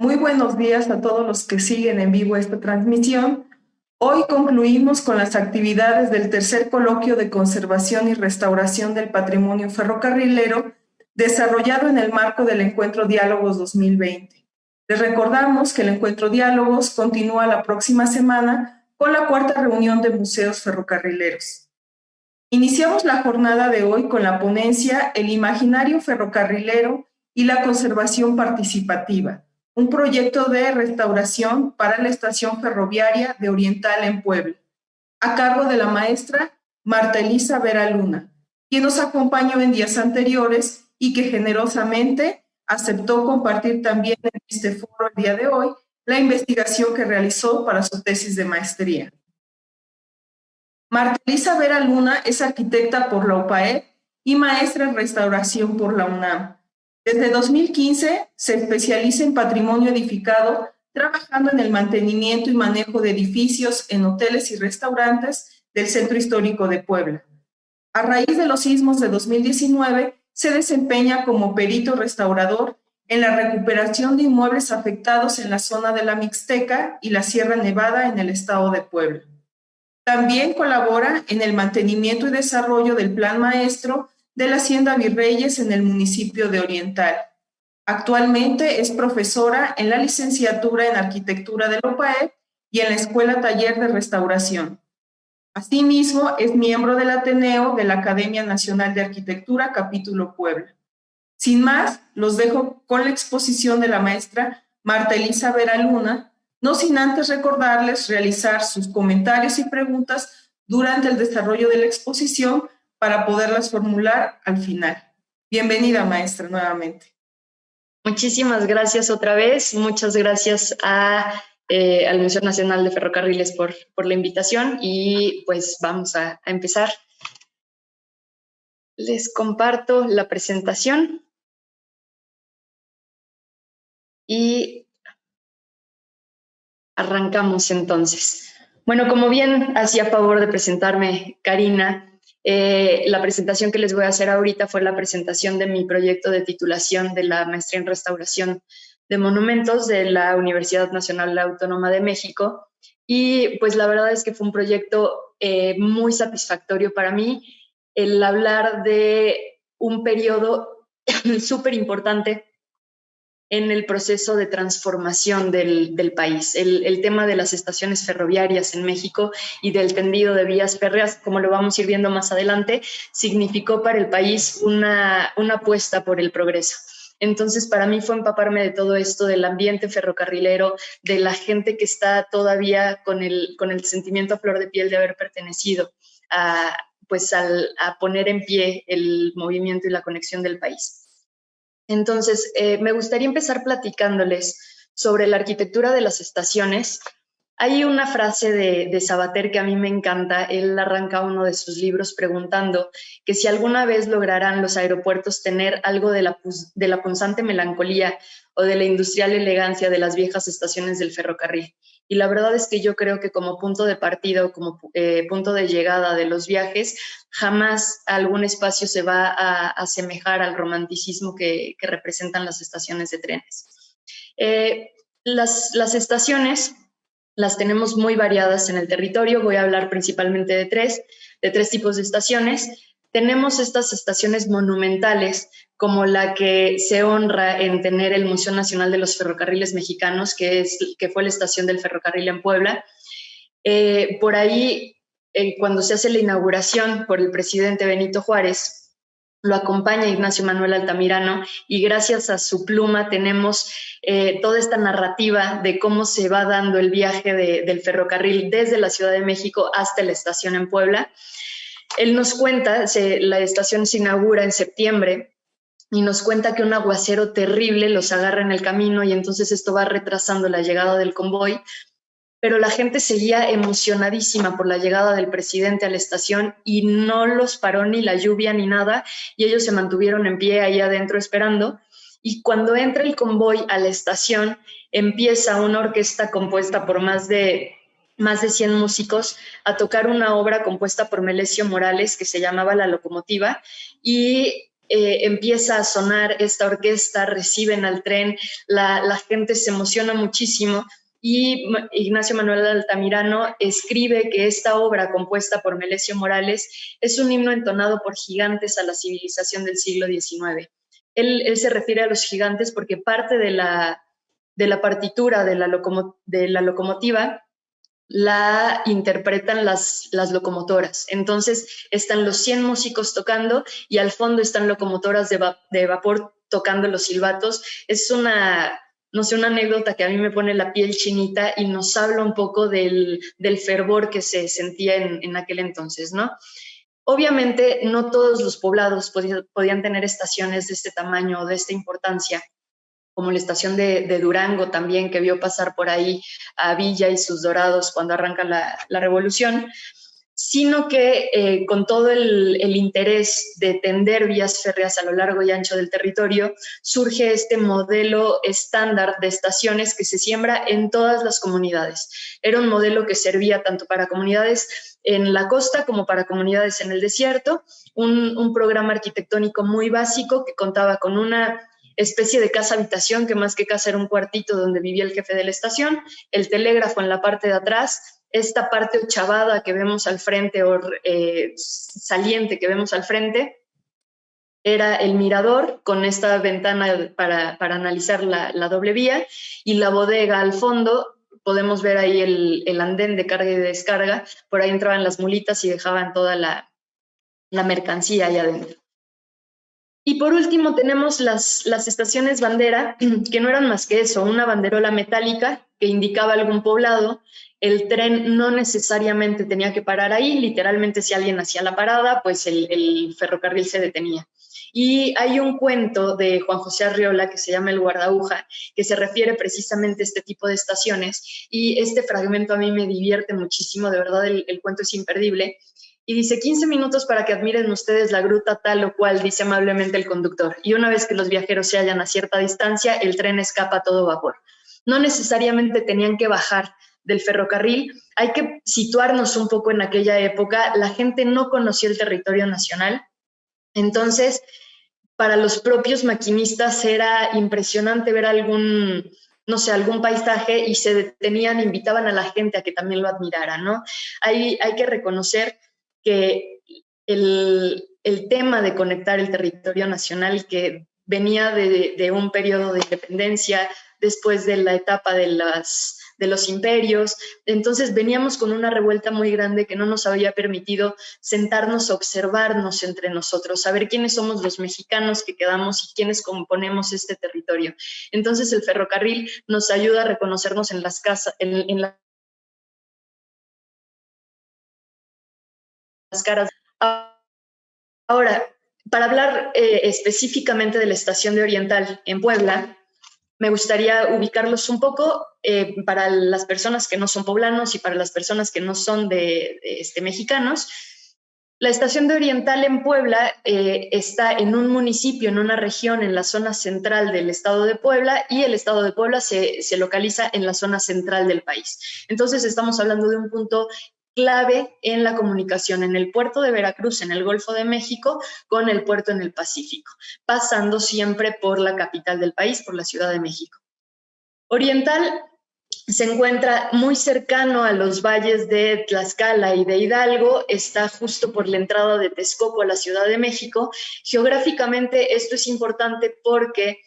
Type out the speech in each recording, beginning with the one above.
Muy buenos días a todos los que siguen en vivo esta transmisión. Hoy concluimos con las actividades del tercer coloquio de conservación y restauración del patrimonio ferrocarrilero desarrollado en el marco del Encuentro Diálogos 2020. Les recordamos que el Encuentro Diálogos continúa la próxima semana con la cuarta reunión de museos ferrocarrileros. Iniciamos la jornada de hoy con la ponencia El imaginario ferrocarrilero y la conservación participativa, un proyecto de restauración para la estación ferroviaria de Oriental en Puebla, a cargo de la maestra Marta Elisa Vera Luna, quien nos acompañó en días anteriores y que generosamente aceptó compartir también en este foro el día de hoy la investigación que realizó para su tesis de maestría. Marta Elisa Vera Luna es arquitecta por la UPAEP y maestra en restauración por la UNAM. Desde 2015 se especializa en patrimonio edificado, trabajando en el mantenimiento y manejo de edificios en hoteles y restaurantes del Centro Histórico de Puebla. A raíz de los sismos de 2019, se desempeña como perito restaurador en la recuperación de inmuebles afectados en la zona de la Mixteca y la Sierra Nevada en el estado de Puebla. También colabora en el mantenimiento y desarrollo del Plan Maestro de la Hacienda Virreyes en el municipio de Oriental. Actualmente es profesora en la licenciatura en Arquitectura de la UPAEP y en la Escuela Taller de Restauración. Asimismo, es miembro del Ateneo de la Academia Nacional de Arquitectura, capítulo Puebla. Sin más, los dejo con la exposición de la maestra Marta Elisa Vera Luna, no sin antes recordarles realizar sus comentarios y preguntas durante el desarrollo de la exposición para poderlas formular al final. Bienvenida, maestra, nuevamente. Muchísimas gracias otra vez. Muchas gracias al Museo Nacional de Ferrocarriles por la invitación y pues vamos a empezar. Les comparto la presentación y arrancamos entonces. Bueno, como bien hacía favor de presentarme Karina, la presentación que les voy a hacer ahorita fue la presentación de mi proyecto de titulación de la maestría en restauración de monumentos de la Universidad Nacional Autónoma de México y pues la verdad es que fue un proyecto muy satisfactorio para mí el hablar de un periodo súper importante en el proceso de transformación del país. El tema de las estaciones ferroviarias en México y del tendido de vías férreas, como lo vamos a ir viendo más adelante, significó para el país una apuesta por el progreso. Entonces, para mí fue empaparme de todo esto, del ambiente ferrocarrilero, de la gente que está todavía con el sentimiento a flor de piel de haber pertenecido a poner en pie el movimiento y la conexión del país. Entonces, me gustaría empezar platicándoles sobre la arquitectura de las estaciones. Hay una frase de Sabater que a mí me encanta. Él arranca uno de sus libros preguntando que si alguna vez lograrán los aeropuertos tener algo de la punzante melancolía o de la industrial elegancia de las viejas estaciones del ferrocarril. Y la verdad es que yo creo que como punto de partida o como punto de llegada de los viajes, jamás algún espacio se va a asemejar al romanticismo que representan las estaciones de trenes. Las estaciones las tenemos muy variadas en el territorio. Voy a hablar principalmente de tres tipos de estaciones. Tenemos estas estaciones monumentales, como la que se honra en tener el Museo Nacional de los Ferrocarriles Mexicanos, que fue la estación del ferrocarril en Puebla. Por ahí, cuando se hace la inauguración por el presidente Benito Juárez, lo acompaña Ignacio Manuel Altamirano y gracias a su pluma tenemos toda esta narrativa de cómo se va dando el viaje del ferrocarril desde la Ciudad de México hasta la estación en Puebla. Él nos cuenta, la estación se inaugura en septiembre, y nos cuenta que un aguacero terrible los agarra en el camino y entonces esto va retrasando la llegada del convoy, pero la gente seguía emocionadísima por la llegada del presidente a la estación y no los paró ni la lluvia ni nada, y ellos se mantuvieron en pie ahí adentro esperando. Y cuando entra el convoy a la estación, empieza una orquesta compuesta por más de 100 músicos a tocar una obra compuesta por Melesio Morales que se llamaba La Locomotiva, y empieza a sonar esta orquesta, reciben al tren, la gente se emociona muchísimo, y Ignacio Manuel Altamirano escribe que esta obra compuesta por Melesio Morales es un himno entonado por gigantes a la civilización del siglo XIX. Él se refiere a los gigantes porque parte de la partitura de la locomotiva la interpretan las locomotoras. Entonces están los 100 músicos tocando y al fondo están locomotoras de vapor tocando los silbatos. Es una anécdota que a mí me pone la piel chinita y nos habla un poco del fervor que se sentía en aquel entonces, ¿no? Obviamente no todos los poblados podían tener estaciones de este tamaño o de esta importancia, como la estación de Durango también, que vio pasar por ahí a Villa y sus dorados cuando arranca la revolución, sino que con todo el interés de tender vías férreas a lo largo y ancho del territorio, surge este modelo estándar de estaciones que se siembra en todas las comunidades. Era un modelo que servía tanto para comunidades en la costa como para comunidades en el desierto, un programa arquitectónico muy básico que contaba con una especie de casa-habitación, que más que casa era un cuartito donde vivía el jefe de la estación, el telégrafo en la parte de atrás, esta parte ochavada que vemos al frente, o saliente que vemos al frente, era el mirador con esta ventana para analizar la doble vía, y la bodega al fondo. Podemos ver ahí el andén de carga y de descarga, por ahí entraban las mulitas y dejaban toda la mercancía ahí adentro. Y por último tenemos las estaciones bandera, que no eran más que eso, una banderola metálica que indicaba algún poblado. El tren no necesariamente tenía que parar ahí, literalmente si alguien hacía la parada, pues el ferrocarril se detenía. Y hay un cuento de Juan José Arriola que se llama El Guardaúja, que se refiere precisamente a este tipo de estaciones, y este fragmento a mí me divierte muchísimo, de verdad el cuento es imperdible. Y dice: 15 minutos para que admiren ustedes la gruta tal o cual, dice amablemente el conductor. Y una vez que los viajeros se hallan a cierta distancia, el tren escapa a todo vapor. No necesariamente tenían que bajar del ferrocarril. Hay que situarnos un poco en aquella época. La gente no conocía el territorio nacional. Entonces, para los propios maquinistas era impresionante ver algún paisaje y se detenían, invitaban a la gente a que también lo admirara, ¿no? Hay que reconocer que el tema de conectar el territorio nacional, que venía de un periodo de independencia, después de la etapa de los imperios, entonces veníamos con una revuelta muy grande que no nos había permitido sentarnos a observarnos entre nosotros, saber quiénes somos los mexicanos que quedamos y quiénes componemos este territorio. Entonces el ferrocarril nos ayuda a reconocernos en las casas, en las caras. Ahora, para hablar específicamente de la estación de Oriental en Puebla, me gustaría ubicarlos un poco para las personas que no son poblanos y para las personas que no son mexicanos. La estación de Oriental en Puebla está en un municipio, en una región, en la zona central del estado de Puebla, y el estado de Puebla se localiza en la zona central del país. Entonces estamos hablando de un punto clave en la comunicación en el puerto de Veracruz, en el Golfo de México, con el puerto en el Pacífico, pasando siempre por la capital del país, por la Ciudad de México. Oriental se encuentra muy cercano a los valles de Tlaxcala y de Hidalgo, está justo por la entrada de Texcoco a la Ciudad de México. Geográficamente esto es importante porque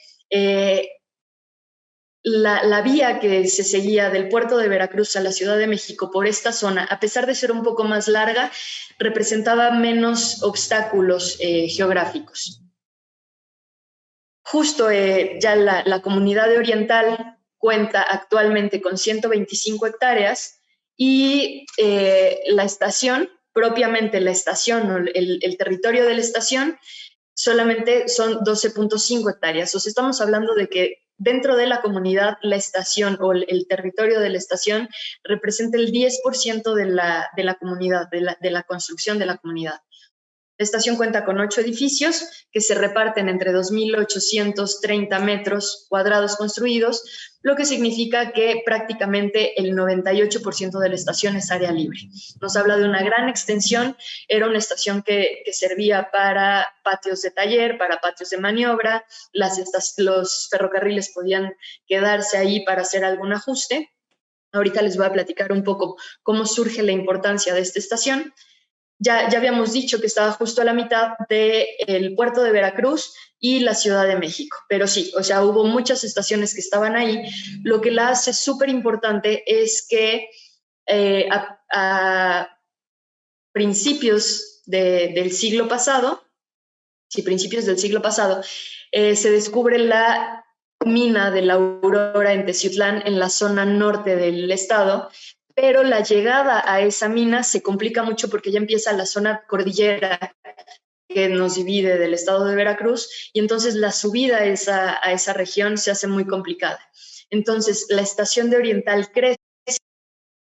la vía que se seguía del puerto de Veracruz a la Ciudad de México por esta zona, a pesar de ser un poco más larga, representaba menos obstáculos geográficos. Justo ya la comunidad de Oriental cuenta actualmente con 125 hectáreas y la estación propiamente la estación o el territorio de la estación, solamente son 12.5 hectáreas. O sea, estamos hablando de que dentro de la comunidad, la estación o el territorio de la estación representa el 10% de la comunidad, de la construcción de la comunidad. La estación cuenta con 8 edificios que se reparten entre 2.830 metros cuadrados construidos, lo que significa que prácticamente el 98% de la estación es área libre. Nos habla de una gran extensión, era una estación que servía para patios de taller, para patios de maniobra, los ferrocarriles podían quedarse ahí para hacer algún ajuste. Ahorita les voy a platicar un poco cómo surge la importancia de esta estación. Ya habíamos dicho que estaba justo a la mitad del puerto de Veracruz y la Ciudad de México, pero sí, o sea, hubo muchas estaciones que estaban ahí. Lo que la hace súper importante es que a principios del siglo pasado, se descubre la mina de la Aurora en Teciutlán, en la zona norte del estado, pero la llegada a esa mina se complica mucho porque ya empieza la zona cordillera que nos divide del estado de Veracruz, y entonces la subida a esa región se hace muy complicada. Entonces, la estación de Oriental crece,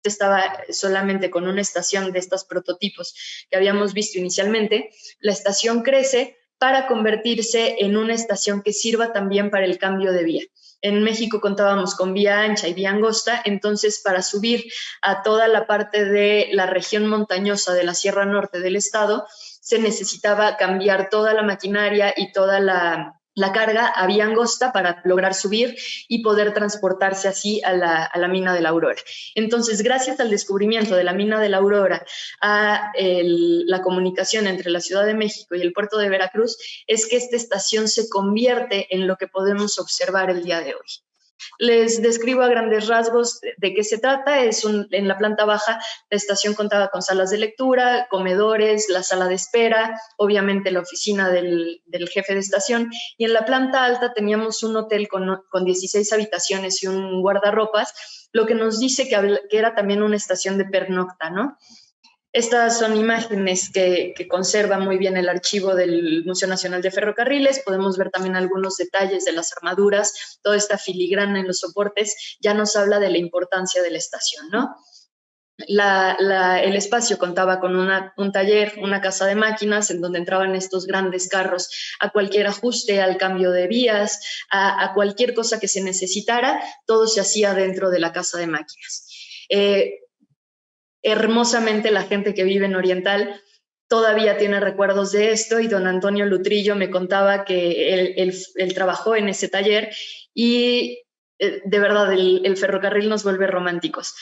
estaba solamente con una estación de estos prototipos que habíamos visto inicialmente. La estación crece para convertirse en una estación que sirva también para el cambio de vía. En México contábamos con vía ancha y vía angosta, entonces para subir a toda la parte de la región montañosa de la Sierra Norte del estado, se necesitaba cambiar toda la maquinaria y toda la carga a vía angosta para lograr subir y poder transportarse así a la mina de la Aurora. Entonces, gracias al descubrimiento de la mina de la Aurora, a la comunicación entre la Ciudad de México y el puerto de Veracruz, es que esta estación se convierte en lo que podemos observar el día de hoy. Les describo a grandes rasgos de qué se trata. En la planta baja, la estación contaba con salas de lectura, comedores, la sala de espera, obviamente la oficina del jefe de estación, y en la planta alta teníamos un hotel con 16 habitaciones y un guardarropas, lo que nos dice que era también una estación de pernocta, ¿no? Estas son imágenes que conserva muy bien el archivo del Museo Nacional de Ferrocarriles. Podemos ver también algunos detalles de las armaduras, toda esta filigrana en los soportes ya nos habla de la importancia de la estación, ¿no? El espacio contaba con un taller, una casa de máquinas en donde entraban estos grandes carros a cualquier ajuste, al cambio de vías, a cualquier cosa que se necesitara, todo se hacía dentro de la casa de máquinas. Hermosamente la gente que vive en Oriental todavía tiene recuerdos de esto, y don Antonio Lutrillo me contaba que él trabajó en ese taller y de verdad el ferrocarril nos vuelve románticos.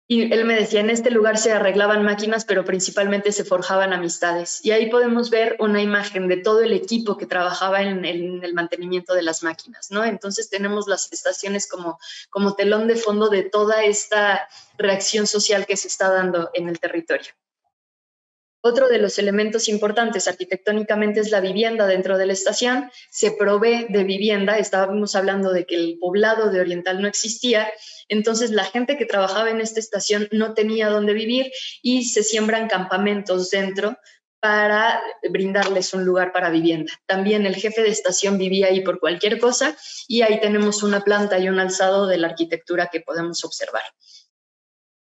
Y él me decía, en este lugar se arreglaban máquinas, pero principalmente se forjaban amistades. Y ahí podemos ver una imagen de todo el equipo que trabajaba en el mantenimiento de las máquinas, ¿no? Entonces tenemos las estaciones como telón de fondo de toda esta reacción social que se está dando en el territorio. Otro de los elementos importantes arquitectónicamente es la vivienda dentro de la estación. Se provee de vivienda. Estábamos hablando de que el poblado de Oriental no existía, entonces la gente que trabajaba en esta estación no tenía dónde vivir y se siembran campamentos dentro para brindarles un lugar para vivienda. También el jefe de estación vivía ahí por cualquier cosa, y ahí tenemos una planta y un alzado de la arquitectura que podemos observar.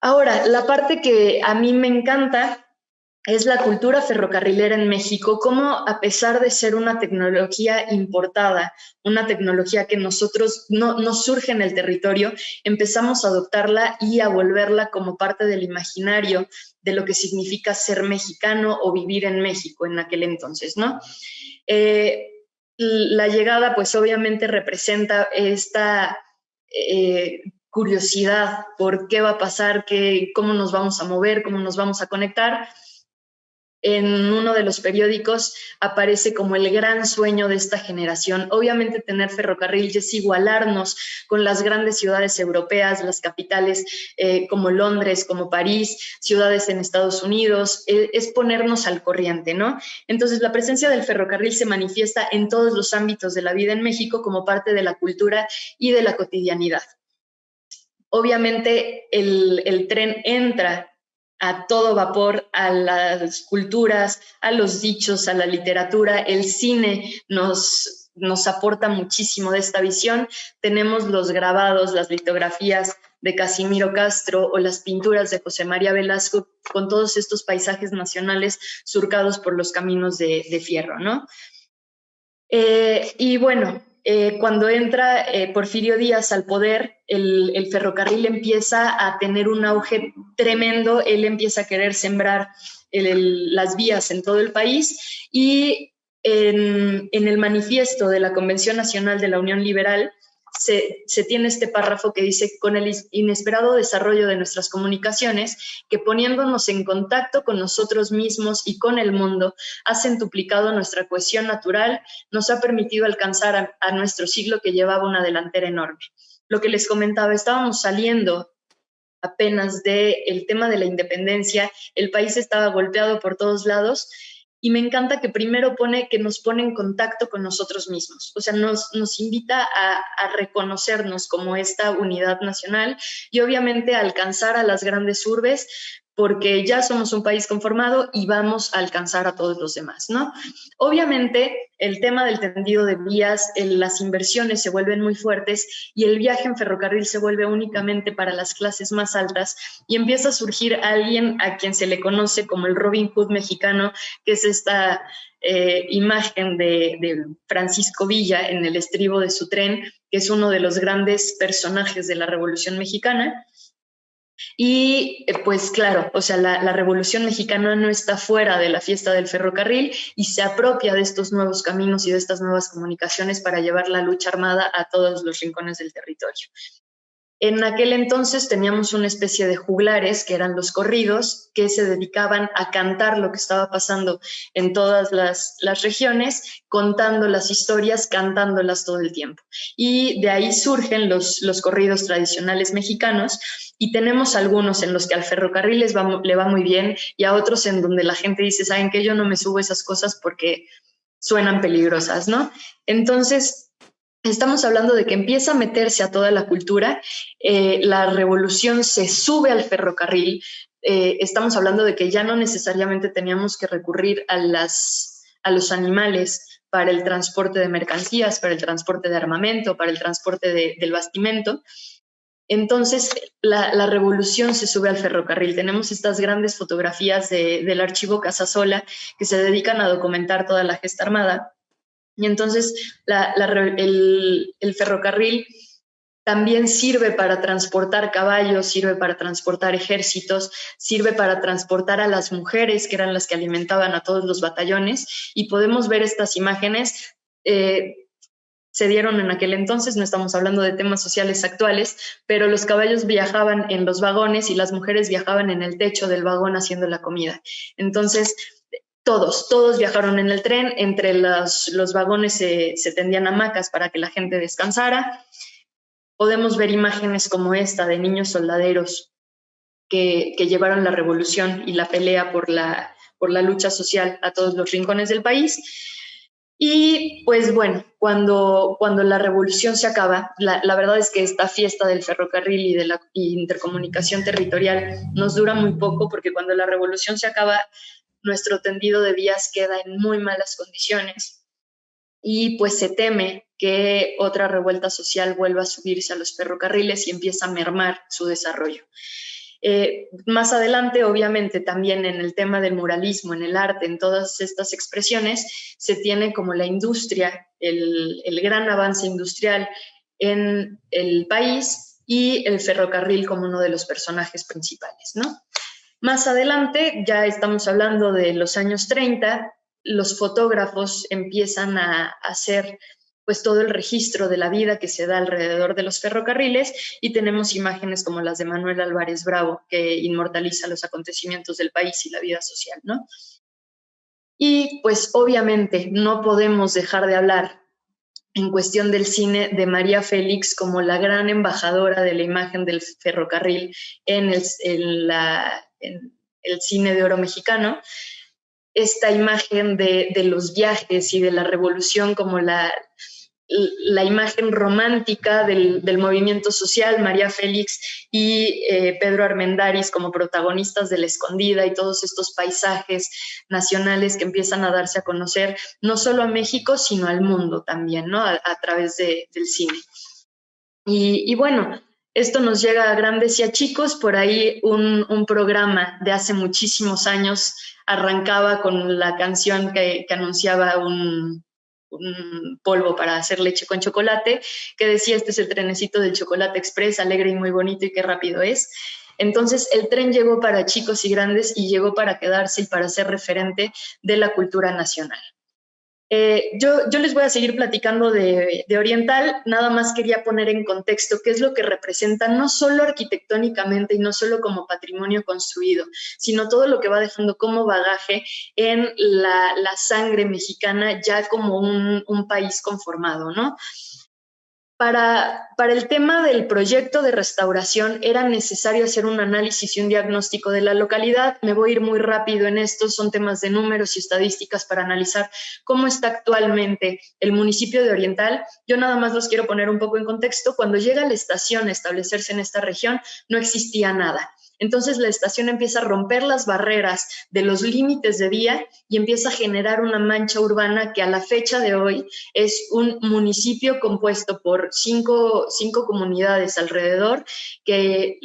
Ahora, la parte que a mí me encanta es la cultura ferrocarrilera en México, cómo a pesar de ser una tecnología importada, una tecnología que nosotros no surge en el territorio, empezamos a adoptarla y a volverla como parte del imaginario de lo que significa ser mexicano o vivir en México en aquel entonces, ¿no? La llegada, pues obviamente representa esta curiosidad por qué va a pasar, cómo nos vamos a mover, cómo nos vamos a conectar. En uno de los periódicos aparece como el gran sueño de esta generación. Obviamente tener ferrocarril es igualarnos con las grandes ciudades europeas, las capitales como Londres, como París, ciudades en Estados Unidos, es ponernos al corriente, ¿no? Entonces la presencia del ferrocarril se manifiesta en todos los ámbitos de la vida en México como parte de la cultura y de la cotidianidad. Obviamente el tren entra a todo vapor, a las culturas, a los dichos, a la literatura. El cine nos aporta muchísimo de esta visión. Tenemos los grabados, las litografías de Casimiro Castro o las pinturas de José María Velasco con todos estos paisajes nacionales surcados por los caminos de fierro, ¿no? Y bueno, cuando entra Porfirio Díaz al poder, el ferrocarril empieza a tener un auge tremendo. Él empieza a querer sembrar las vías en todo el país, y en el manifiesto de la Convención Nacional de la Unión Liberal se tiene este párrafo que dice: con el inesperado desarrollo de nuestras comunicaciones, que poniéndonos en contacto con nosotros mismos y con el mundo, ha centuplicado nuestra cohesión natural, nos ha permitido alcanzar a nuestro siglo, que llevaba una delantera enorme. Lo que les comentaba, estábamos saliendo apenas del tema de la independencia, el país estaba golpeado por todos lados, y me encanta que primero nos pone en contacto con nosotros mismos. O sea, nos invita a reconocernos como esta unidad nacional, y obviamente a alcanzar a las grandes urbes, porque ya somos un país conformado y vamos a alcanzar a todos los demás, ¿no? Obviamente, el tema del tendido de vías, las inversiones se vuelven muy fuertes, y el viaje en ferrocarril se vuelve únicamente para las clases más altas, y empieza a surgir alguien a quien se le conoce como el Robin Hood mexicano, que es esta imagen de Francisco Villa en el estribo de su tren, que es uno de los grandes personajes de la Revolución Mexicana. Y pues claro, o sea, la Revolución Mexicana no está fuera de la fiesta del ferrocarril, y se apropia de estos nuevos caminos y de estas nuevas comunicaciones para llevar la lucha armada a todos los rincones del territorio. En aquel entonces teníamos una especie de juglares, que eran los corridos, que se dedicaban a cantar lo que estaba pasando en todas las regiones, contando las historias, cantándolas todo el tiempo. Y de ahí surgen los corridos tradicionales mexicanos, y tenemos algunos en los que al ferrocarril le va muy bien, y a otros en donde la gente dice: ¿saben qué? Yo no me subo a esas cosas porque suenan peligrosas, ¿no? Entonces, estamos hablando de que empieza a meterse a toda la cultura, la revolución se sube al ferrocarril, estamos hablando de que ya no necesariamente teníamos que recurrir a los animales para el transporte de mercancías, para el transporte de armamento, para el transporte del bastimento. Entonces, la revolución se sube al ferrocarril. Tenemos estas grandes fotografías del archivo Casasola, que se dedican a documentar toda la gesta armada. Y entonces el ferrocarril también sirve para transportar caballos, sirve para transportar ejércitos, sirve para transportar a las mujeres, que eran las que alimentaban a todos los batallones. Y podemos ver estas imágenes, se dieron en aquel entonces, no estamos hablando de temas sociales actuales, pero los caballos viajaban en los vagones y las mujeres viajaban en el techo del vagón haciendo la comida. Entonces, todos viajaron en el tren, entre los vagones se tendían hamacas para que la gente descansara. Podemos ver imágenes como esta de niños soldaderos que llevaron la revolución y la pelea por la lucha social a todos los rincones del país. Y pues bueno, cuando la revolución se acaba, la verdad es que esta fiesta del ferrocarril y de la intercomunicación territorial nos dura muy poco, porque cuando la revolución se acaba, nuestro tendido de vías queda en muy malas condiciones, y pues se teme que otra revuelta social vuelva a subirse a los ferrocarriles y empieza a mermar su desarrollo. Más adelante, obviamente, también en el tema del muralismo, en el arte, en todas estas expresiones, se tiene como la industria, el gran avance industrial en el país, y el ferrocarril como uno de los personajes principales, ¿no? Más adelante, ya estamos hablando de los años 30, los fotógrafos empiezan a hacer pues todo el registro de la vida que se da alrededor de los ferrocarriles, y tenemos imágenes como las de Manuel Álvarez Bravo, que inmortaliza los acontecimientos del país y la vida social, ¿no? Y pues obviamente no podemos dejar de hablar, en cuestión del cine, de María Félix como la gran embajadora de la imagen del ferrocarril en el cine de oro mexicano. Esta imagen de los viajes y de la revolución como la imagen romántica del movimiento social, María Félix y Pedro Armendáriz como protagonistas de La Escondida y todos estos paisajes nacionales que empiezan a darse a conocer no solo a México, sino al mundo también, ¿no? A través del cine. Y bueno, esto nos llega a grandes y a chicos. Por ahí un programa de hace muchísimos años arrancaba con la canción que anunciaba un polvo para hacer leche con chocolate, que decía: este es el trenecito del Chocolate Express, alegre y muy bonito y qué rápido es. Entonces el tren llegó para chicos y grandes y llegó para quedarse y para ser referente de la cultura nacional. Yo les voy a seguir platicando de Oriental, nada más quería poner en contexto qué es lo que representa, no solo arquitectónicamente y no solo como patrimonio construido, sino todo lo que va dejando como bagaje en la sangre mexicana ya como un país conformado, ¿no? Para el tema del proyecto de restauración era necesario hacer un análisis y un diagnóstico de la localidad. Me voy a ir muy rápido en esto, son temas de números y estadísticas para analizar cómo está actualmente el municipio de Oriental. Yo nada más los quiero poner un poco en contexto. Cuando llega la estación a establecerse en esta región, no existía nada. Entonces la estación empieza a romper las barreras de los límites de vía y empieza a generar una mancha urbana que a la fecha de hoy es un municipio compuesto por cinco comunidades alrededor que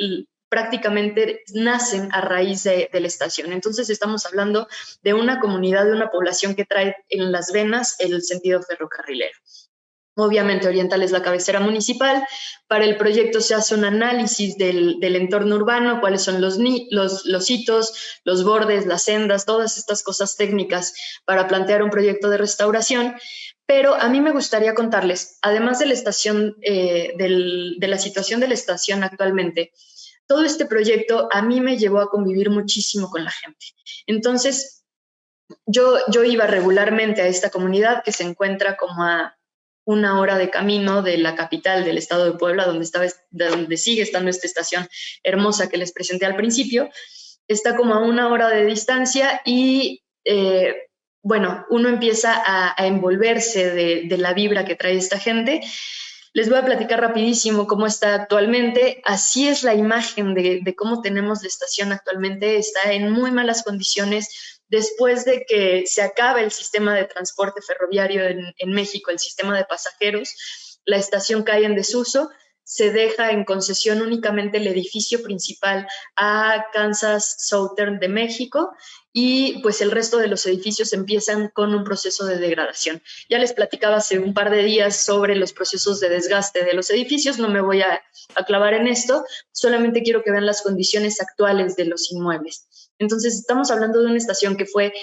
prácticamente nacen a raíz de la estación. Entonces estamos hablando de una comunidad, de una población que trae en las venas el sentido ferrocarrilero. Obviamente Oriental es la cabecera municipal. Para el proyecto se hace un análisis del entorno urbano, cuáles son los hitos, los bordes, las sendas, todas estas cosas técnicas para plantear un proyecto de restauración. Pero a mí me gustaría contarles, además de la estación, de la situación de la estación actualmente, todo este proyecto a mí me llevó a convivir muchísimo con la gente. Entonces, yo iba regularmente a esta comunidad que se encuentra como a 1 hora de camino de la capital del estado de Puebla, donde sigue estando esta estación hermosa que les presenté al principio. Está como a 1 hora de distancia y bueno, uno empieza a envolverse de la vibra que trae esta gente. Les voy a platicar rapidísimo cómo está actualmente. Así es la imagen de cómo tenemos la estación actualmente. Está en muy malas condiciones. Después de que se acabe el sistema de transporte ferroviario en México, el sistema de pasajeros, la estación cae en desuso, se deja en concesión únicamente el edificio principal a Kansas Southern de México y pues el resto de los edificios empiezan con un proceso de degradación. Ya les platicaba hace un par de días sobre los procesos de desgaste de los edificios, no me voy a clavar en esto, solamente quiero que vean las condiciones actuales de los inmuebles. Entonces estamos hablando de una estación que fue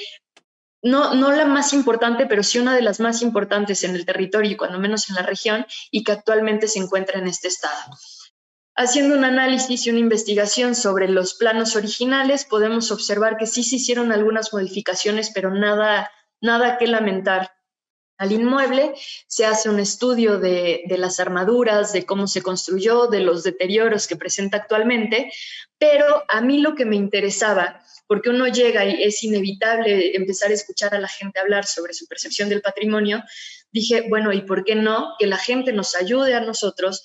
no la más importante, pero sí una de las más importantes en el territorio y cuando menos en la región, y que actualmente se encuentra en este estado. Haciendo un análisis y una investigación sobre los planos originales, podemos observar que sí se hicieron algunas modificaciones, pero nada que lamentar. Al inmueble se hace un estudio de las armaduras, de cómo se construyó, de los deterioros que presenta actualmente, pero a mí lo que me interesaba, porque uno llega y es inevitable empezar a escuchar a la gente hablar sobre su percepción del patrimonio, dije, bueno, ¿y por qué no que la gente nos ayude a nosotros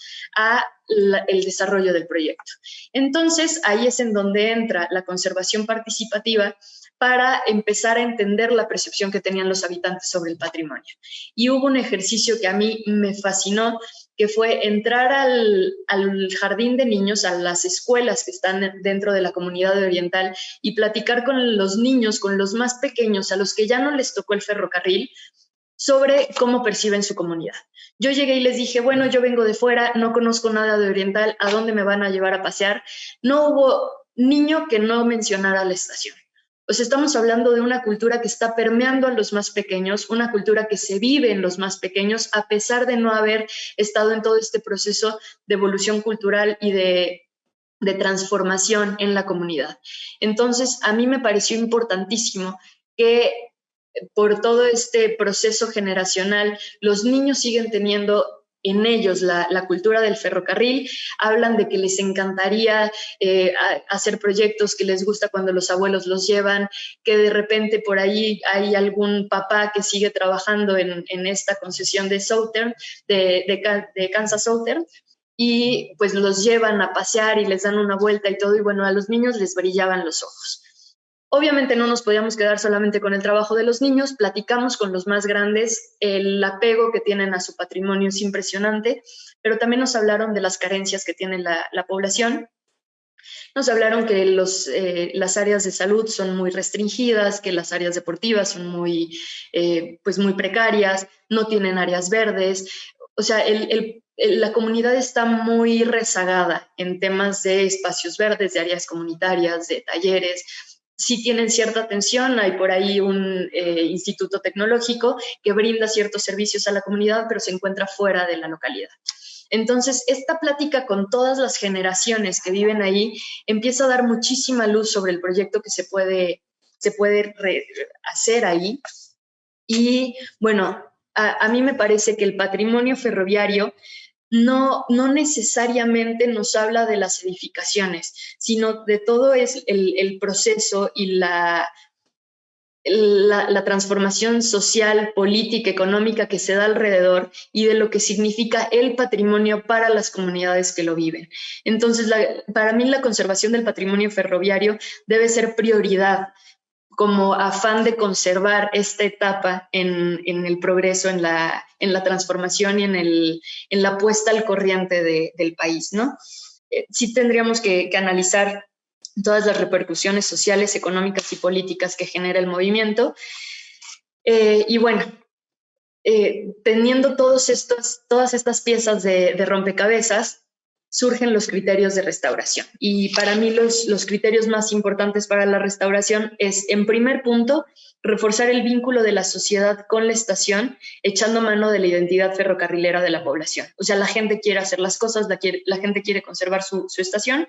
el desarrollo del proyecto? Entonces, ahí es en donde entra la conservación participativa para empezar a entender la percepción que tenían los habitantes sobre el patrimonio. Y hubo un ejercicio que a mí me fascinó, que fue entrar al jardín de niños, a las escuelas que están dentro de la comunidad de Oriental y platicar con los niños, con los más pequeños, a los que ya no les tocó el ferrocarril, sobre cómo perciben su comunidad. Yo llegué y les dije, bueno, yo vengo de fuera, no conozco nada de Oriental, ¿a dónde me van a llevar a pasear? No hubo niño que no mencionara la estación. Pues estamos hablando de una cultura que está permeando a los más pequeños, una cultura que se vive en los más pequeños, a pesar de no haber estado en todo este proceso de evolución cultural y de transformación en la comunidad. Entonces, a mí me pareció importantísimo que por todo este proceso generacional, los niños siguen teniendo en ellos la cultura del ferrocarril, hablan de que les encantaría hacer proyectos que les gusta cuando los abuelos los llevan, que de repente por ahí hay algún papá que sigue trabajando en esta concesión de Southern, de Kansas Southern, y pues los llevan a pasear y les dan una vuelta y todo, y bueno, a los niños les brillaban los ojos. Obviamente no nos podíamos quedar solamente con el trabajo de los niños, platicamos con los más grandes, el apego que tienen a su patrimonio es impresionante, pero también nos hablaron de las carencias que tiene la población. Nos hablaron que las áreas de salud son muy restringidas, que las áreas deportivas son muy precarias, no tienen áreas verdes. O sea, la comunidad está muy rezagada en temas de espacios verdes, de áreas comunitarias, de talleres. Sí tienen cierta atención, hay por ahí un instituto tecnológico que brinda ciertos servicios a la comunidad, pero se encuentra fuera de la localidad. Entonces, esta plática con todas las generaciones que viven ahí empieza a dar muchísima luz sobre el proyecto que se puede hacer ahí. Y bueno, a mí me parece que el patrimonio ferroviario no necesariamente nos habla de las edificaciones, sino de todo es el proceso y la transformación social, política, económica que se da alrededor y de lo que significa el patrimonio para las comunidades que lo viven. Entonces, para mí la conservación del patrimonio ferroviario debe ser prioridad como afán de conservar esta etapa en el progreso, en la transformación y en la puesta al corriente del país, ¿no? Sí tendríamos que analizar todas las repercusiones sociales, económicas y políticas que genera el movimiento. Y bueno, teniendo todas estas piezas de rompecabezas, surgen los criterios de restauración. Y para mí los criterios más importantes para la restauración es, en primer punto, reforzar el vínculo de la sociedad con la estación, echando mano de la identidad ferrocarrilera de la población. O sea, la gente quiere hacer las cosas, la gente quiere conservar su estación.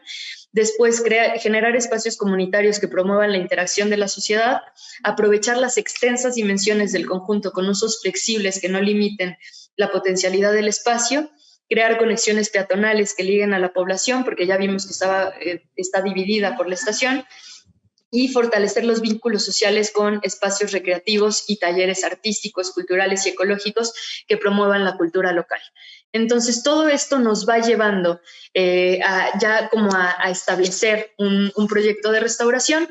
Después, generar espacios comunitarios que promuevan la interacción de la sociedad, aprovechar las extensas dimensiones del conjunto con usos flexibles que no limiten la potencialidad del espacio, crear conexiones peatonales que liguen a la población, porque ya vimos que está dividida por la estación, y fortalecer los vínculos sociales con espacios recreativos y talleres artísticos, culturales y ecológicos que promuevan la cultura local. Entonces, todo esto nos va llevando a establecer un proyecto de restauración.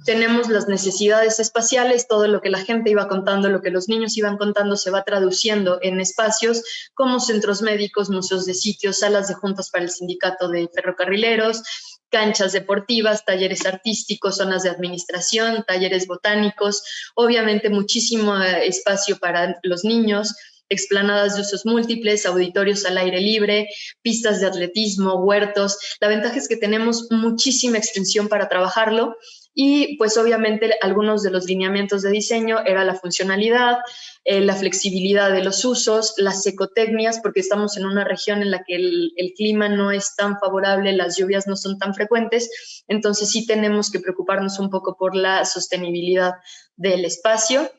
Tenemos las necesidades espaciales, todo lo que la gente iba contando, lo que los niños iban contando se va traduciendo en espacios como centros médicos, museos de sitios, salas de juntas para el sindicato de ferrocarrileros, canchas deportivas, talleres artísticos, zonas de administración, talleres botánicos, obviamente muchísimo espacio para los niños, explanadas de usos múltiples, auditorios al aire libre, pistas de atletismo, huertos. La ventaja es que tenemos muchísima extensión para trabajarlo y pues obviamente algunos de los lineamientos de diseño era la funcionalidad, la flexibilidad de los usos, las ecotecnias, porque estamos en una región en la que el clima no es tan favorable, las lluvias no son tan frecuentes, entonces sí tenemos que preocuparnos un poco por la sostenibilidad del espacio,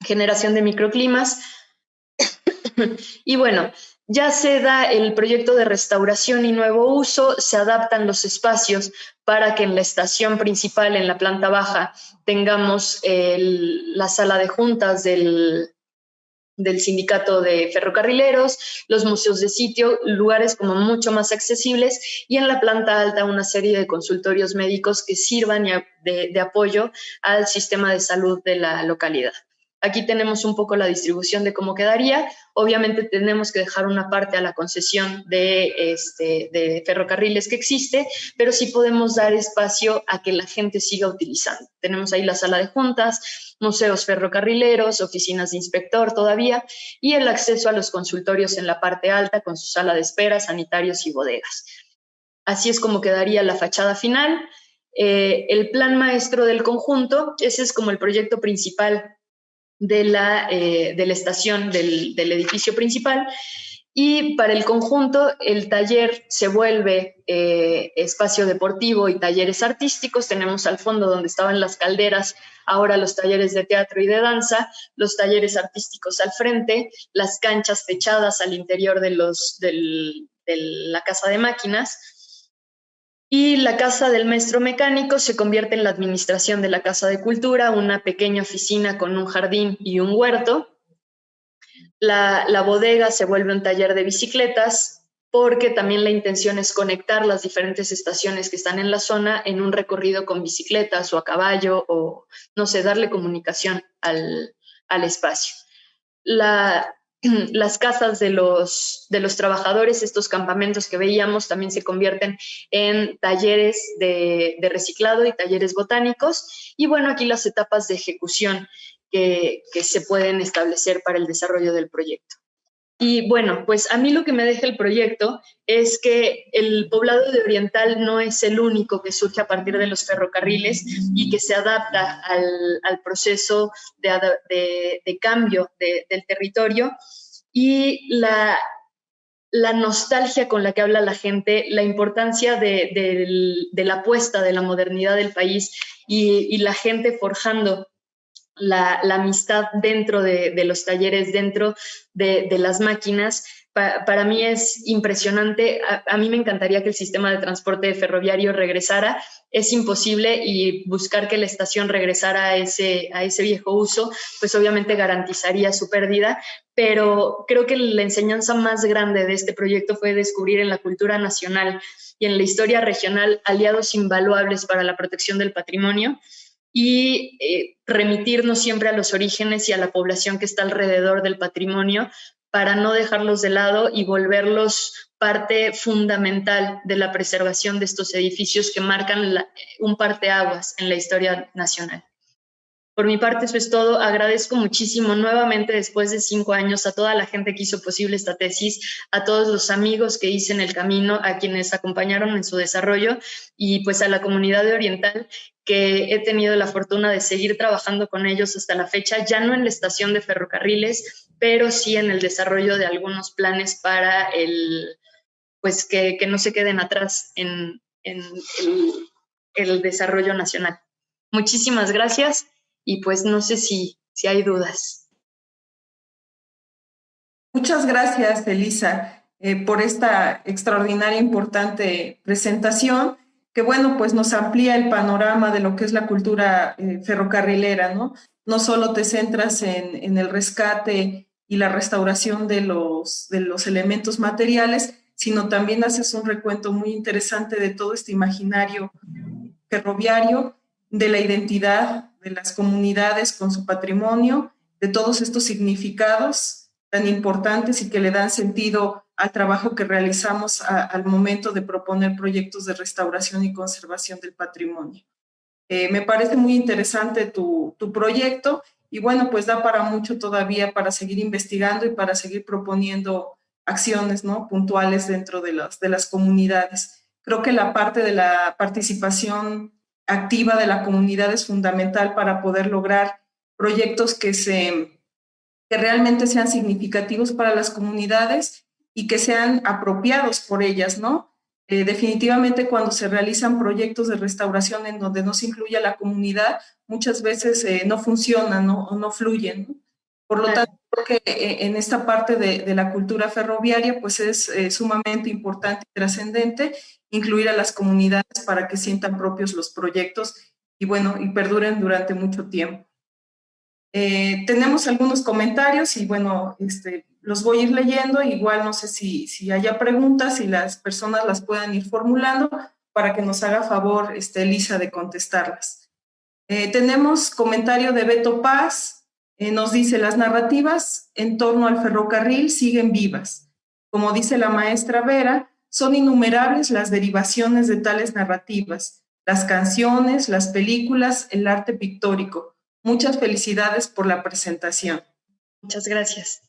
generación de microclimas. Y bueno, ya se da el proyecto de restauración y nuevo uso, se adaptan los espacios para que en la estación principal, en la planta baja, tengamos la sala de juntas del sindicato de ferrocarrileros, los museos de sitio, lugares como mucho más accesibles, y en la planta alta una serie de consultorios médicos que sirvan de apoyo al sistema de salud de la localidad. Aquí tenemos un poco la distribución de cómo quedaría. Obviamente tenemos que dejar una parte a la concesión de ferrocarriles que existe, pero sí podemos dar espacio a que la gente siga utilizando. Tenemos ahí la sala de juntas, museos ferrocarrileros, oficinas de inspector todavía, y el acceso a los consultorios en la parte alta con su sala de espera, sanitarios y bodegas. Así es como quedaría la fachada final. El plan maestro del conjunto, ese es como el proyecto principal de la estación, del edificio principal, Y para el conjunto, el taller se vuelve espacio deportivo y talleres artísticos. Tenemos al fondo, donde estaban las calderas, ahora los talleres de teatro y de danza, los talleres artísticos al frente, las canchas techadas al interior de la casa de máquinas. Y la casa del maestro mecánico se convierte en la administración de la Casa de Cultura, una pequeña oficina con un jardín y un huerto. La bodega se vuelve un taller de bicicletas, porque también la intención es conectar las diferentes estaciones que están en la zona en un recorrido con bicicletas o a caballo, o no sé, darle comunicación al espacio. Las casas de los trabajadores, estos campamentos que veíamos, también se convierten en talleres de reciclado y talleres botánicos. Y bueno, aquí las etapas de ejecución que se pueden establecer para el desarrollo del proyecto. Y bueno, pues a mí lo que me deja el proyecto es que el poblado de Oriental no es el único que surge a partir de los ferrocarriles y que se adapta al proceso de cambio del territorio, y la nostalgia con la que habla la gente, la importancia de la apuesta de la modernidad del país, y la gente forjando la amistad dentro de los talleres, dentro de las máquinas. Para mí es impresionante. A mí me encantaría que el sistema de transporte ferroviario regresara. Es imposible, y buscar que la estación regresara a ese viejo uso, pues obviamente garantizaría su pérdida. Pero creo que la enseñanza más grande de este proyecto fue descubrir en la cultura nacional y en la historia regional aliados invaluables para la protección del patrimonio, y remitirnos siempre a los orígenes y a la población que está alrededor del patrimonio, para no dejarlos de lado y volverlos parte fundamental de la preservación de estos edificios que marcan un parteaguas en la historia nacional. Por mi parte, eso es todo. Agradezco muchísimo nuevamente, después de 5 años, a toda la gente que hizo posible esta tesis, a todos los amigos que hice en el camino, a quienes acompañaron en su desarrollo, y pues a la comunidad de Oriental, que he tenido la fortuna de seguir trabajando con ellos hasta la fecha, ya no en la estación de ferrocarriles, pero sí en el desarrollo de algunos planes para pues que no se queden atrás en el desarrollo nacional. Muchísimas gracias. Y pues no sé si hay dudas. Muchas gracias, Elisa, por esta extraordinaria, importante presentación, que bueno, pues nos amplía el panorama de lo que es la cultura ferrocarrilera, ¿no? No solo te centras en el rescate y la restauración de los elementos materiales, sino también haces un recuento muy interesante de todo este imaginario ferroviario, de la identidad de las comunidades con su patrimonio, de todos estos significados tan importantes y que le dan sentido al trabajo que realizamos al momento de proponer proyectos de restauración y conservación del patrimonio. Me parece muy interesante tu proyecto, y bueno, pues da para mucho todavía, para seguir investigando y para seguir proponiendo acciones, ¿no?, puntuales dentro de las comunidades. Creo que la parte de la participación activa de la comunidad es fundamental para poder lograr proyectos que realmente sean significativos para las comunidades y que sean apropiados por ellas, ¿no? Definitivamente, cuando se realizan proyectos de restauración en donde no se incluye a la comunidad, muchas veces no funcionan, ¿no?, o no fluyen, ¿no? Por lo tanto, creo que en esta parte de la cultura ferroviaria, pues es sumamente importante y trascendente incluir a las comunidades para que sientan propios los proyectos y bueno, y perduren durante mucho tiempo. Tenemos algunos comentarios y bueno, los voy a ir leyendo. Igual no sé si haya preguntas y las personas las puedan ir formulando para que nos haga favor Elisa de contestarlas. Tenemos comentario de Beto Paz. Nos dice: las narrativas en torno al ferrocarril siguen vivas. Como dice la maestra Vera, son innumerables las derivaciones de tales narrativas, las canciones, las películas, el arte pictórico. Muchas felicidades por la presentación. Muchas gracias.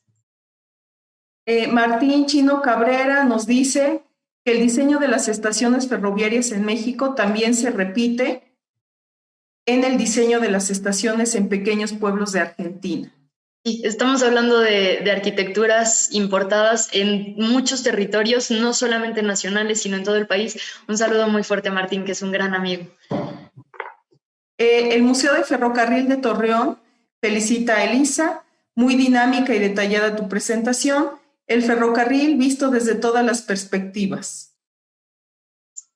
Martín Chino Cabrera nos dice que el diseño de las estaciones ferroviarias en México también se repite en el diseño de las estaciones en pequeños pueblos de Argentina. Sí, estamos hablando de arquitecturas importadas en muchos territorios, no solamente nacionales, sino en todo el país. Un saludo muy fuerte a Martín, que es un gran amigo. El Museo de Ferrocarril de Torreón felicita a Elisa, muy dinámica y detallada tu presentación, el ferrocarril visto desde todas las perspectivas.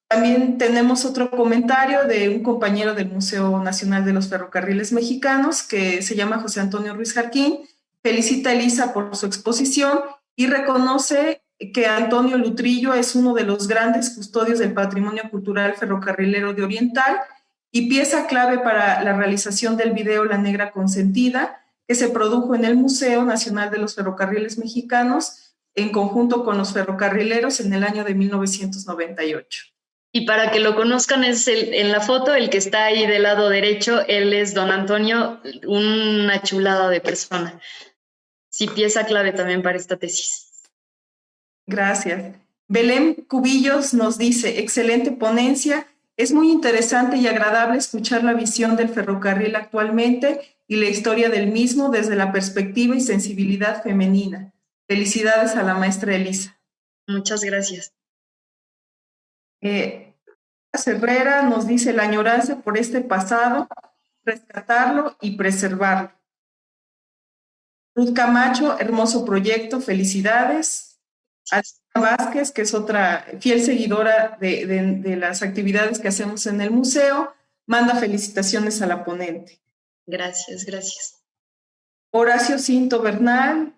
También tenemos otro comentario de un compañero del Museo Nacional de los Ferrocarriles Mexicanos, que se llama José Antonio Ruiz Jarquín. Felicita a Elisa por su exposición y reconoce que Antonio Lutrillo es uno de los grandes custodios del patrimonio cultural ferrocarrilero de Oriental y pieza clave para la realización del video La Negra Consentida, que se produjo en el Museo Nacional de los Ferrocarriles Mexicanos en conjunto con los ferrocarrileros en el año de 1998. Y para que lo conozcan, es en la foto, el que está ahí del lado derecho, él es don Antonio, una chulada de persona. Sí, pieza clave también para esta tesis. Gracias. Belén Cubillos nos dice, excelente ponencia, es muy interesante y agradable escuchar la visión del ferrocarril actualmente y la historia del mismo desde la perspectiva y sensibilidad femenina. Felicidades a la maestra Elisa. Muchas gracias. Herrera nos dice la añoranza por este pasado, rescatarlo y preservarlo. Ruth Camacho, hermoso proyecto, felicidades. Adriana Vázquez, que es otra fiel seguidora de las actividades que hacemos en el museo, manda felicitaciones a la ponente. Gracias, gracias. Horacio Cinto Bernal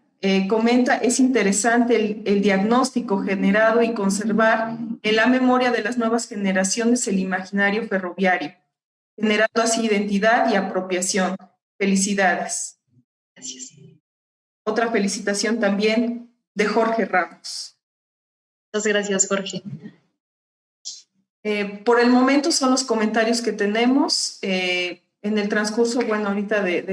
comenta, es interesante el diagnóstico generado y conservar en la memoria de las nuevas generaciones el imaginario ferroviario, generando así identidad y apropiación. Felicidades. Gracias. Otra felicitación también de Jorge Ramos. Muchas gracias, Jorge. Por el momento son los comentarios que tenemos. En el transcurso, bueno, ahorita de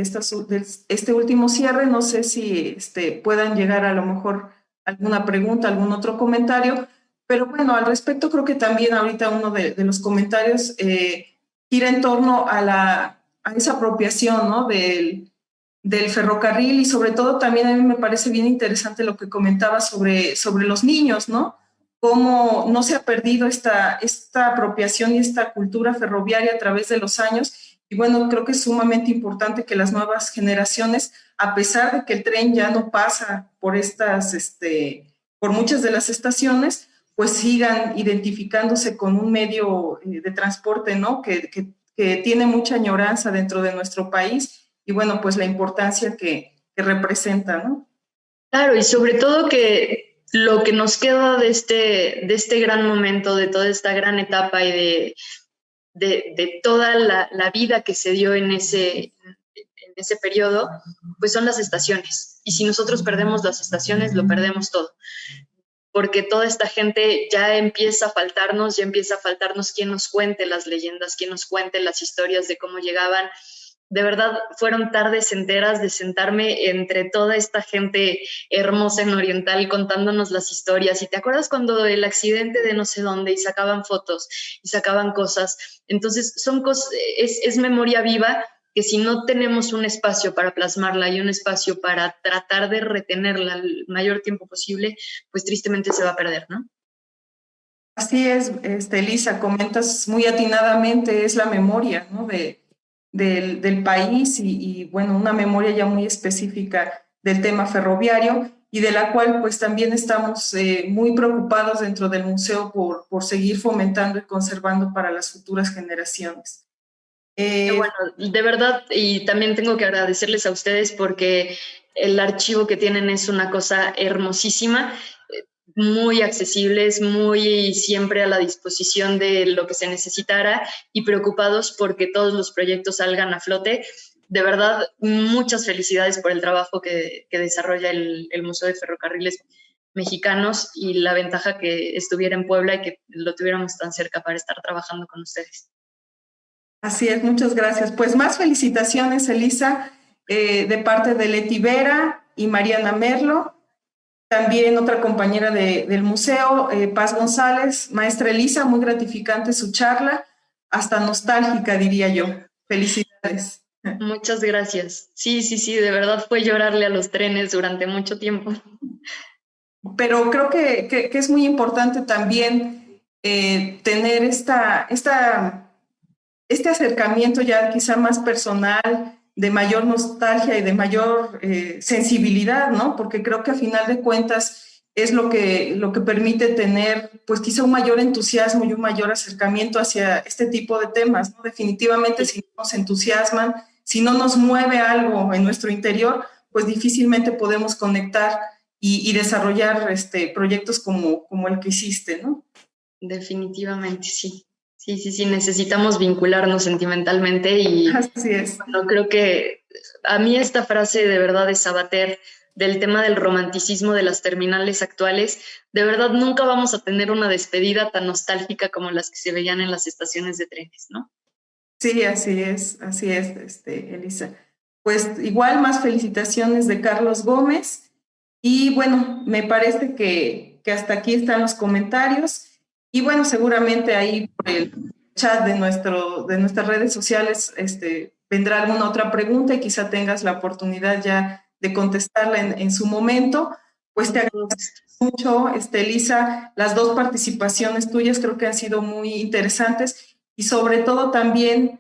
este último cierre, no sé si puedan llegar a lo mejor alguna pregunta, algún otro comentario, pero bueno, al respecto creo que también ahorita uno de los comentarios gira en torno a esa apropiación, ¿no? del ferrocarril y sobre todo también a mí me parece bien interesante lo que comentaba sobre los niños, ¿no? Cómo no se ha perdido esta apropiación y esta cultura ferroviaria a través de los años. Y bueno, creo que es sumamente importante que las nuevas generaciones, a pesar de que el tren ya no pasa por por muchas de las estaciones, pues sigan identificándose con un medio de transporte, ¿no? Que tiene mucha añoranza dentro de nuestro país y bueno, pues la importancia que representa, ¿no? Claro, y sobre todo que lo que nos queda de este gran momento, de toda esta gran etapa y de toda la vida que se dio en ese periodo, pues son las estaciones. Y si nosotros perdemos las estaciones, lo perdemos todo. Porque toda esta gente ya empieza a faltarnos quien nos cuente las leyendas, quien nos cuente las historias de cómo llegaban. De verdad, fueron tardes enteras de sentarme entre toda esta gente hermosa en Oriental contándonos las historias. ¿Y te acuerdas cuando el accidente de no sé dónde y sacaban fotos y sacaban cosas? Entonces, son cosas, es memoria viva que si no tenemos un espacio para plasmarla y un espacio para tratar de retenerla el mayor tiempo posible, pues tristemente se va a perder, ¿no? Así es, Elisa, comentas muy atinadamente, es la memoria, ¿no? del país y, bueno, una memoria ya muy específica del tema ferroviario y de la cual pues también estamos muy preocupados dentro del museo por seguir fomentando y conservando para las futuras generaciones. Bueno, de verdad, y también tengo que agradecerles a ustedes porque el archivo que tienen es una cosa hermosísima, muy accesibles, muy siempre a la disposición de lo que se necesitara y preocupados porque todos los proyectos salgan a flote. De verdad, muchas felicidades por el trabajo que desarrolla el Museo de Ferrocarriles Mexicanos y la ventaja que estuviera en Puebla y que lo tuviéramos tan cerca para estar trabajando con ustedes. Así es, muchas gracias. Pues más felicitaciones, Elisa, de parte de Leti Vera y Mariana Merlo. También otra compañera del museo, Paz González. Maestra Elisa, muy gratificante su charla, hasta nostálgica, diría yo. Felicidades. Muchas gracias. Sí, de verdad fue llorarle a los trenes durante mucho tiempo. Pero creo que es muy importante también tener este acercamiento ya quizá más personal, de mayor nostalgia y de mayor sensibilidad, ¿no? Porque creo que a final de cuentas es lo que permite tener, pues quizá un mayor entusiasmo y un mayor acercamiento hacia este tipo de temas, ¿no? Definitivamente, si no nos entusiasman, si no nos mueve algo en nuestro interior, pues difícilmente podemos conectar y desarrollar proyectos como el que hiciste, ¿no? Definitivamente, sí. Sí, necesitamos vincularnos sentimentalmente y Así es. bueno, creo que a mí esta frase de verdad de Sabater del tema del romanticismo de las terminales actuales, de verdad nunca vamos a tener una despedida tan nostálgica como las que se veían en las estaciones de trenes, ¿no? Sí, así es, Elisa. Pues igual más felicitaciones de Carlos Gómez. Y bueno, me parece que hasta aquí están los comentarios. Y bueno, seguramente ahí por el chat de nuestras redes sociales vendrá alguna otra pregunta y quizá tengas la oportunidad ya de contestarla en su momento. Pues te agradezco mucho, Elisa, las dos participaciones tuyas creo que han sido muy interesantes y sobre todo también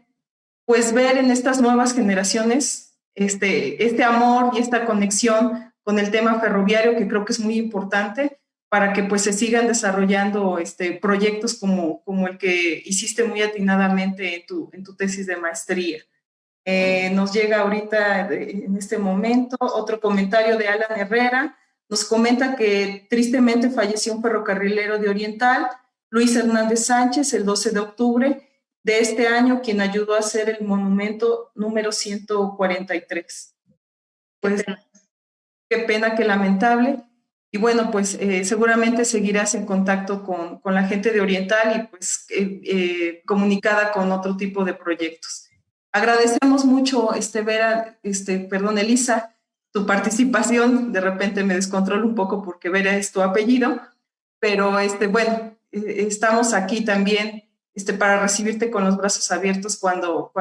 pues ver en estas nuevas generaciones este amor y esta conexión con el tema ferroviario que creo que es muy importante para que pues se sigan desarrollando proyectos como el que hiciste muy atinadamente en tu tesis de maestría. Nos llega ahorita en este momento otro comentario de Alan Herrera. Nos comenta que tristemente falleció un ferrocarrilero de Oriental, Luis Hernández Sánchez, el 12 de octubre de este año, quien ayudó a hacer el monumento número 143. Pues qué pena, qué lamentable. Y bueno, pues seguramente seguirás en contacto con la gente de Oriental y pues comunicada con otro tipo de proyectos. Agradecemos mucho, Elisa, tu participación. De repente me descontrolo un poco porque Vera es tu apellido, pero bueno, estamos aquí también para recibirte con los brazos abiertos cuando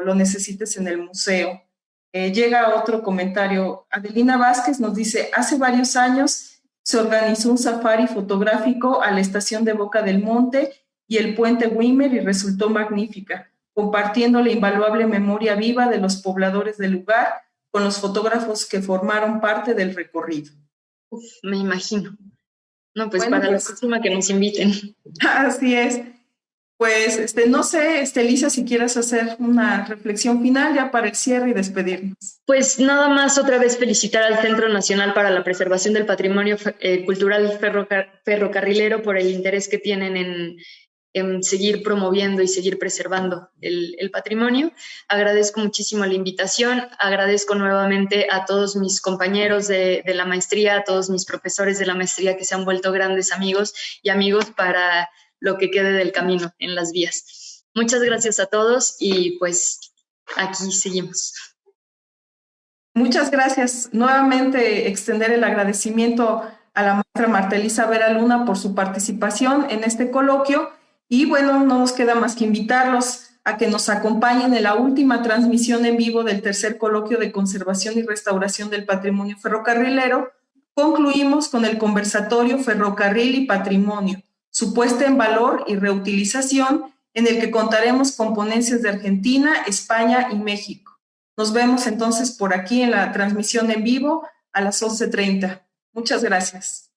lo necesites en el museo. Llega otro comentario. Adelina Vázquez nos dice, hace varios años se organizó un safari fotográfico a la estación de Boca del Monte y el puente Wimmer y resultó magnífica, compartiendo la invaluable memoria viva de los pobladores del lugar con los fotógrafos que formaron parte del recorrido. Uf, me imagino. No, pues bueno, para la próxima que nos inviten. Así es. Pues, no sé, Elisa, si quieres hacer una reflexión final ya para el cierre y despedirnos. Pues nada más otra vez felicitar al Centro Nacional para la Preservación del Patrimonio Cultural Ferrocarrilero por el interés que tienen en seguir promoviendo y seguir preservando el patrimonio. Agradezco muchísimo la invitación, agradezco nuevamente a todos mis compañeros de la maestría, a todos mis profesores de la maestría que se han vuelto grandes amigos y amigos para lo que quede del camino en las vías. Muchas gracias a todos y pues aquí seguimos. Muchas gracias. Nuevamente extender el agradecimiento a la maestra Marta Elisa Vera Luna por su participación en este coloquio y bueno, no nos queda más que invitarlos a que nos acompañen en la última transmisión en vivo del tercer coloquio de conservación y restauración del patrimonio ferrocarrilero. Concluimos con el conversatorio Ferrocarril y Patrimonio, su puesta en valor y reutilización, en el que contaremos con ponencias de Argentina, España y México. Nos vemos entonces por aquí en la transmisión en vivo a las 11:30. Muchas gracias.